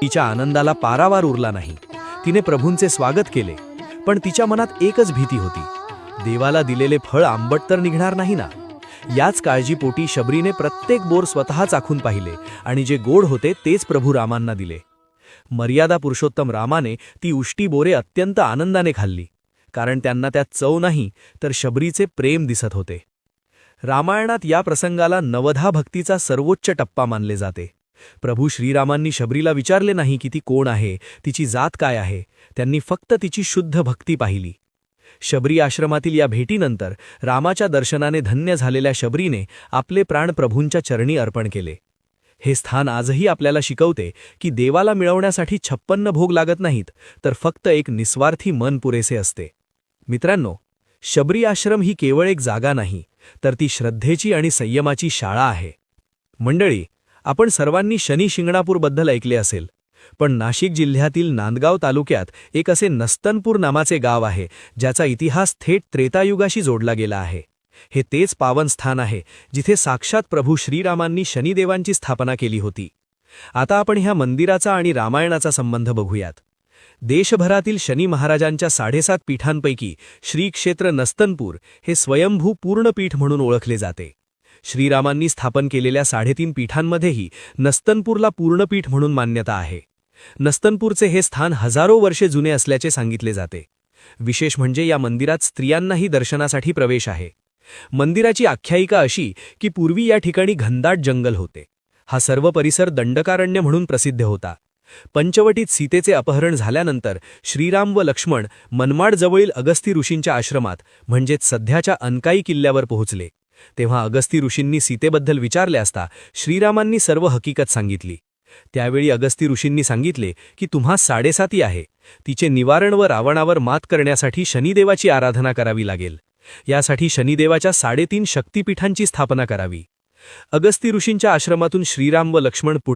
तिच्या आनंदाला पारावार उरला नाही. तिने प्रभूंचे स्वागत केले, पण तिच्या मनात एकच भीती होती. देवाला दिलेले फळ आंबट तर निघणार नाही ना. याच काळजीपोटी शबरीने प्रत्येक बोर स्वतः चाखून पाहिले आणि जे गोड होते तेच प्रभू रामांना दिले. मर्यादा पुरुषोत्तम रामाने ती उष्टी बोरे अत्यंत आनंदाने खाल्ली, कारण त्यांना त्यात चव नाही तर शबरीचे प्रेम दिसत होते. रामायणात या प्रसंगाला नवधा भक्तीचा सर्वोच्च टप्पा मानले जाते. प्रभू श्रीरामांनी शबरीला विचारले नाही की ती कोण आहे, तिची जात काय आहे. त्यांनी फक्त तिची शुद्ध भक्ती पाहिली. शबरी आश्रमातील या भेटीनंतर रामाच्या दर्शनाने धन्य झालेल्या शबरीने आपले प्राण प्रभूंच्या चरणी अर्पण केले. हे स्थान आजही आपल्याला शिकवते की देवाला मिळवण्यासाठी 56 भोग लागत नाहीत, तर फक्त एक निस्वार्थी मन पुरेसे असते. मित्रांनो, शबरी आश्रम ही केवळ एक जागा नाही, तर ती श्रद्धेची आणि संयमाची शाळा आहे. मंडळी, आपण सर्वांनी शनी शिंगणापूरबद्दल ऐकले असेल, पण नाशिक जिल्ह्यातील नांदगाव तालुक्यात एक असे नस्तनपूर नामाचे गाव आहे, ज्याचा इतिहास थेट त्रेतायुगाशी जोडला गेला आहे. हे तेच पावन स्थान आहे जिथे साक्षात प्रभू श्रीरामांनी शनिदेवांची स्थापना केली होती. आता आपण ह्या मंदिराचा आणि रामायणाचा संबंध बघूयात. देशभरातील शनी महाराजांच्या 7.5 पीठांपैकी श्री क्षेत्र नस्तनपूर हे स्वयंभू पूर्णपीठ म्हणून ओळखले जाते. श्रीरामांनी स्थापन केलेल्या 3.5 पीठांमध्येही नस्तनपूरला पूर्णपीठ म्हणून मान्यता आहे. नस्तनपूरचे हे स्थान हजारो वर्षे जुने असल्याचे सांगितले जाते. विशेष म्हणजे या मंदिरात स्त्रियांनाही दर्शनासाठी प्रवेश आहे. मंदिराची आख्यायिका अशी की पूर्वी या ठिकाणी घनदाट जंगल होते. हा सर्व परिसर दंडकारण्य म्हणून प्रसिद्ध होता. पंचवटीत सीतेचे अपहरण झाल्यानंतर श्रीराम व लक्ष्मण मनमाडजवळील अगस्ती ऋषींच्या आश्रमात म्हणजेच सध्याच्या अनकाई किल्ल्यावर पोहोचले. तेव्हा अगस्ती ऋषींनी सीतेबद्दल विचारले असता श्रीरामांनी सर्व हकीकत सांगितली. त्यावेळी अगस्ती ऋषींनी सांगितले की तुम्हा 7.5 आहे. तिचे निवारण व रावणावर मात करण्यासाठी शनिदेवाची आराधना करावी लागेल. यासाठी शनिदेवाच्या 3.5 शक्तिपीठांची स्थापना करावी. अगस्ती ऋषींच्या आश्रमातून श्रीराम व लक्ष्मण